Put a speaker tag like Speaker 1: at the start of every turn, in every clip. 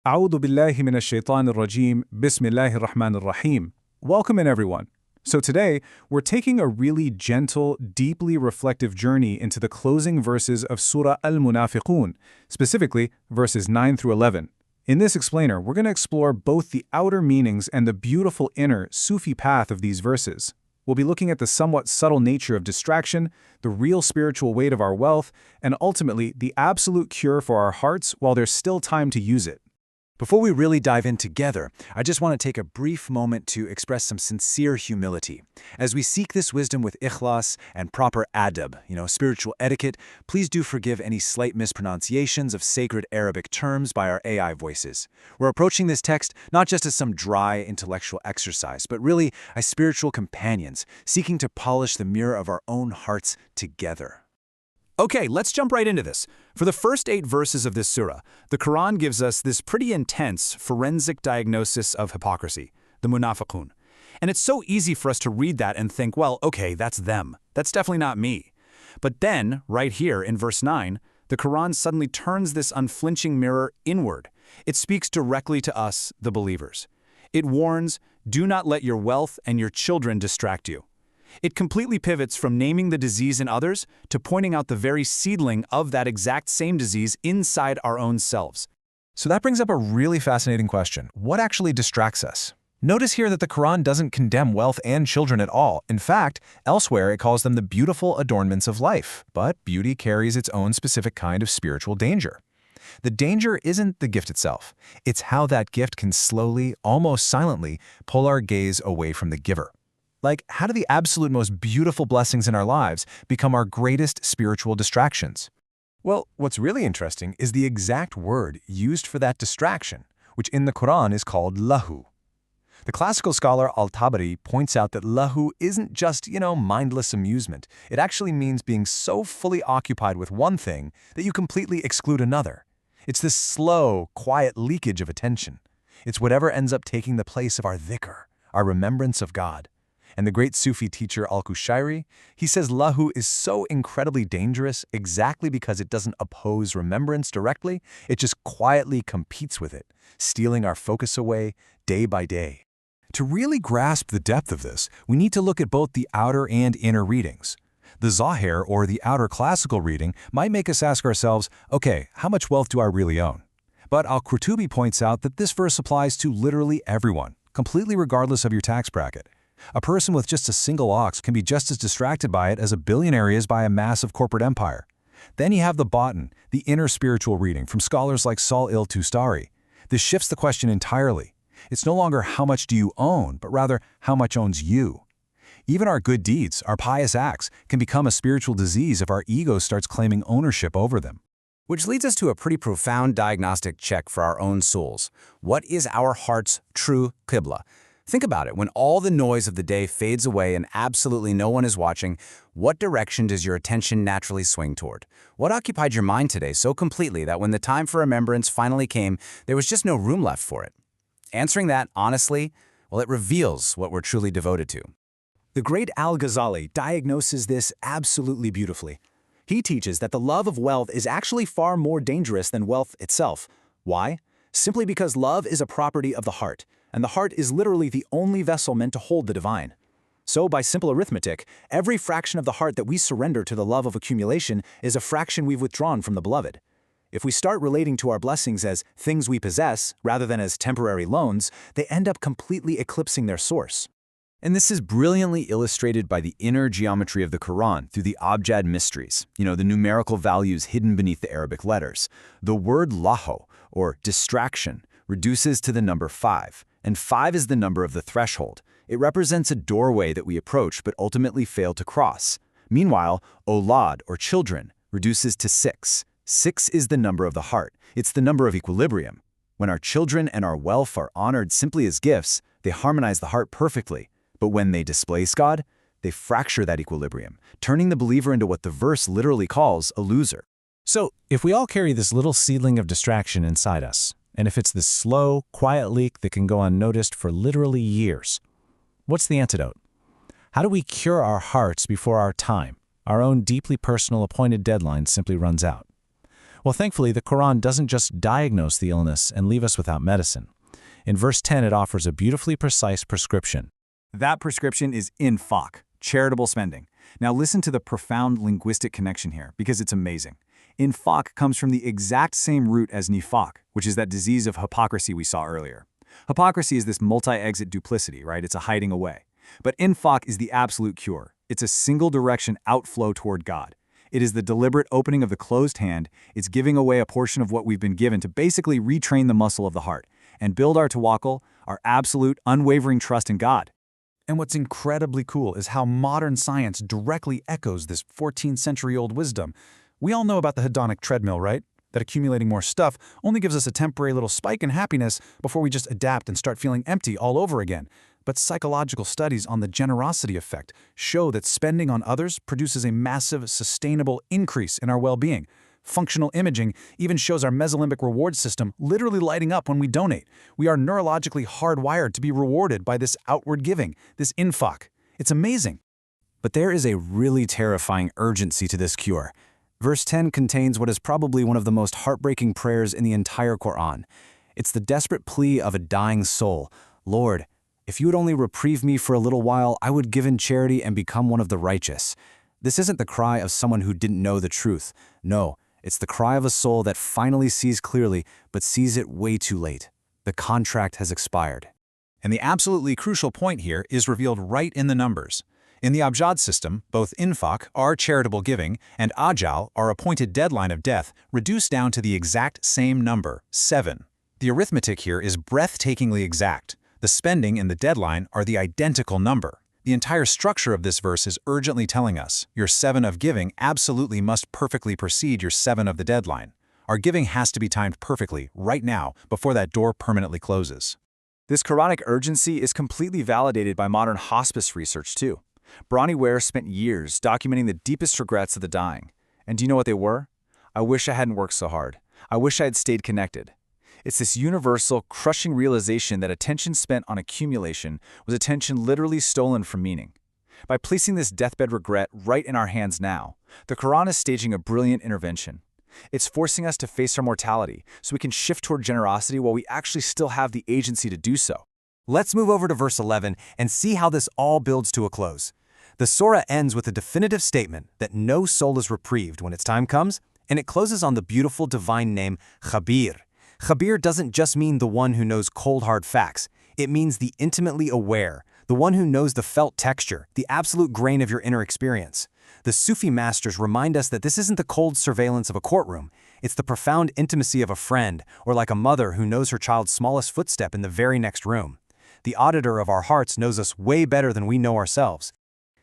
Speaker 1: أعوذ بالله من الشيطان الرجيم. بسم الله الرحمن الرحيم. Welcome in everyone. So today, we're taking a really gentle, deeply reflective journey into the closing verses of Surah al-Munāfiqūn, specifically verses 9 through 11. In this explainer, we're going to explore both the outer meanings and the beautiful inner Sufi path of these verses. We'll be looking at the somewhat subtle nature of distraction, the real spiritual weight of our wealth, and ultimately the absolute cure for our hearts while there's still time to use it.
Speaker 2: Before we really dive in together, I just want to take a brief moment to express some sincere humility. As we seek this wisdom with ikhlas and proper adab, spiritual etiquette, please do forgive any slight mispronunciations of sacred Arabic terms by our AI voices. We're approaching this text not just as some dry intellectual exercise, but really as spiritual companions, seeking to polish the mirror of our own hearts together.
Speaker 3: Okay, let's jump right into this. For the first 8 verses of this surah, the Quran gives us this pretty intense forensic diagnosis of hypocrisy, the Munāfiqūn. And it's so easy for us to read that and think, well, okay, that's them. That's definitely not me. But then, right here in verse 9, the Quran suddenly turns this unflinching mirror inward. It speaks directly to us, the believers. It warns, do not let your wealth and your children distract you. It completely pivots from naming the disease in others to pointing out the very seedling of that exact same disease inside our own selves.
Speaker 4: So that brings up a really fascinating question. What actually distracts us? Notice here that the Quran doesn't condemn wealth and children at all. In fact, elsewhere it calls them the beautiful adornments of life. But beauty carries its own specific kind of spiritual danger. The danger isn't the gift itself. It's how that gift can slowly, almost silently, pull our gaze away from the giver. Like, how do the absolute most beautiful blessings in our lives become our greatest spiritual distractions?
Speaker 5: Well, what's really interesting is the exact word used for that distraction, which in the Quran is called lahu. The classical scholar al-Tabari points out that lahu isn't just, mindless amusement. It actually means being so fully occupied with one thing that you completely exclude another. It's this slow, quiet leakage of attention. It's whatever ends up taking the place of our dhikr, our remembrance of God. And the great Sufi teacher al-Qushayri, he says lahu is so incredibly dangerous exactly because it doesn't oppose remembrance directly, it just quietly competes with it, stealing our focus away day by day.
Speaker 4: To really grasp the depth of this, we need to look at both the outer and inner readings. The Zahir, or the outer classical reading, might make us ask ourselves, okay, how much wealth do I really own? But al-Qurtubi points out that this verse applies to literally everyone, completely regardless of your tax bracket. A person with just a single ox can be just as distracted by it as a billionaire is by a massive corporate empire. Then you have the batin, the inner spiritual reading from scholars like Sahl il-Tustari. This shifts the question entirely. It's no longer how much do you own, but rather how much owns you. Even our good deeds, our pious acts, can become a spiritual disease if our ego starts claiming ownership over them.
Speaker 2: Which leads us to a pretty profound diagnostic check for our own souls. What is our heart's true qibla? Think about it. When all the noise of the day fades away and absolutely no one is watching, what direction does your attention naturally swing toward? What occupied your mind today so completely that when the time for remembrance finally came, there was just no room left for it? Answering that honestly, well, it reveals what we're truly devoted to. The great al-Ghazali diagnoses this absolutely beautifully. He teaches that the love of wealth is actually far more dangerous than wealth itself. Why? Simply because love is a property of the heart, and the heart is literally the only vessel meant to hold the divine. So by simple arithmetic, every fraction of the heart that we surrender to the love of accumulation is a fraction we've withdrawn from the beloved. If we start relating to our blessings as things we possess, rather than as temporary loans, they end up completely eclipsing their source.
Speaker 4: And this is brilliantly illustrated by the inner geometry of the Quran through the abjad mysteries, the numerical values hidden beneath the Arabic letters. The word lahu, or distraction, reduces to the number 5, and 5 is the number of the threshold. It represents a doorway that we approach but ultimately fail to cross. Meanwhile, olad, or children, reduces to 6. 6 is the number of the heart. It's the number of equilibrium. When our children and our wealth are honored simply as gifts, they harmonize the heart perfectly. But when they displace God, they fracture that equilibrium, turning the believer into what the verse literally calls a loser.
Speaker 6: So, if we all carry this little seedling of distraction inside us, and if it's this slow, quiet leak that can go unnoticed for literally years, what's the antidote? How do we cure our hearts before our time, our own deeply personal appointed deadline, simply runs out? Well, thankfully, the Quran doesn't just diagnose the illness and leave us without medicine. In verse 10, it offers a beautifully precise prescription.
Speaker 3: That prescription is infaq, charitable spending. Now listen to the profound linguistic connection here, because it's amazing. Infaq comes from the exact same root as nifaq, which is that disease of hypocrisy we saw earlier. Hypocrisy is this multi-exit duplicity, right? It's a hiding away. But infaq is the absolute cure. It's a single-direction outflow toward God. It is the deliberate opening of the closed hand. It's giving away a portion of what we've been given to basically retrain the muscle of the heart and build our tawakkul, our absolute, unwavering trust in God.
Speaker 7: And what's incredibly cool is how modern science directly echoes this 14th-century-old wisdom. We all know about the hedonic treadmill, right? That accumulating more stuff only gives us a temporary little spike in happiness before we just adapt and start feeling empty all over again. But psychological studies on the generosity effect show that spending on others produces a massive, sustainable increase in our well-being. Functional imaging even shows our mesolimbic reward system literally lighting up when we donate. We are neurologically hardwired to be rewarded by this outward giving, this infaq. It's amazing.
Speaker 2: But there is a really terrifying urgency to this cure. Verse 10 contains what is probably one of the most heartbreaking prayers in the entire Quran. It's the desperate plea of a dying soul. Lord, if you would only reprieve me for a little while, I would give in charity and become one of the righteous. This isn't the cry of someone who didn't know the truth. No, it's the cry of a soul that finally sees clearly, but sees it way too late. The contract has expired.
Speaker 4: And the absolutely crucial point here is revealed right in the numbers. In the Abjad system, both infaq, our charitable giving, and ajal, our appointed deadline of death, reduce down to the exact same number, 7. The arithmetic here is breathtakingly exact. The spending and the deadline are the identical number. The entire structure of this verse is urgently telling us, your 7 of giving absolutely must perfectly precede your 7 of the deadline. Our giving has to be timed perfectly, right now, before that door permanently closes.
Speaker 3: This Quranic urgency is completely validated by modern hospice research, too. Bronnie Ware spent years documenting the deepest regrets of the dying. And do you know what they were? I wish I hadn't worked so hard. I wish I had stayed connected. It's this universal, crushing realization that attention spent on accumulation was attention literally stolen from meaning. By placing this deathbed regret right in our hands now, the Quran is staging a brilliant intervention. It's forcing us to face our mortality so we can shift toward generosity while we actually still have the agency to do so.
Speaker 5: Let's move over to verse 11 and see how this all builds to a close. The surah ends with a definitive statement that no soul is reprieved when its time comes, and it closes on the beautiful divine name Khabir. Khabir doesn't just mean the one who knows cold hard facts. It means the intimately aware, the one who knows the felt texture, the absolute grain of your inner experience. The Sufi masters remind us that this isn't the cold surveillance of a courtroom. It's the profound intimacy of a friend, or like a mother who knows her child's smallest footstep in the very next room. The auditor of our hearts knows us way better than we know ourselves.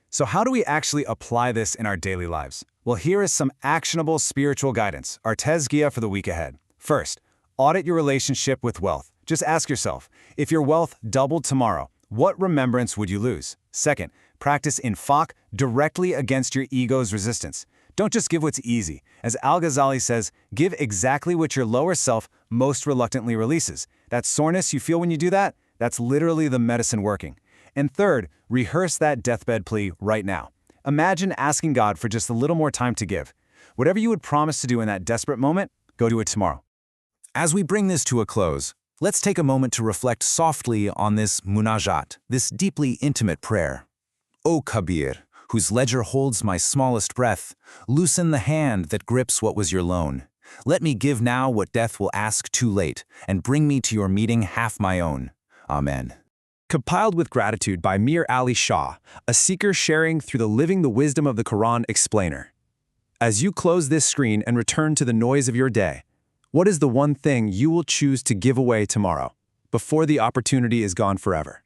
Speaker 3: So how do we actually apply this in our daily lives? Well, here is some actionable spiritual guidance, our tezkiyah for the week ahead. First, audit your relationship with wealth. Just ask yourself, if your wealth doubled tomorrow, what remembrance would you lose? Second, practice infaq directly against your ego's resistance. Don't just give what's easy. As Al-Ghazali says, give exactly what your lower self most reluctantly releases. That soreness you feel when you do that, that's literally the medicine working. And third, rehearse that deathbed plea right now. Imagine asking God for just a little more time to give. Whatever you would promise to do in that desperate moment, go do it tomorrow.
Speaker 2: As we bring this to a close, let's take a moment to reflect softly on this munajat, this deeply intimate prayer. O Kabir, whose ledger holds my smallest breath, loosen the hand that grips what was your loan. Let me give now what death will ask too late, and bring me to your meeting half my own. Amen.
Speaker 1: Compiled with gratitude by Mir Ali Shah, a seeker sharing through the Living the Wisdom of the Quran explainer. As you close this screen and return to the noise of your day, what is the one thing you will choose to give away tomorrow, before the opportunity is gone forever?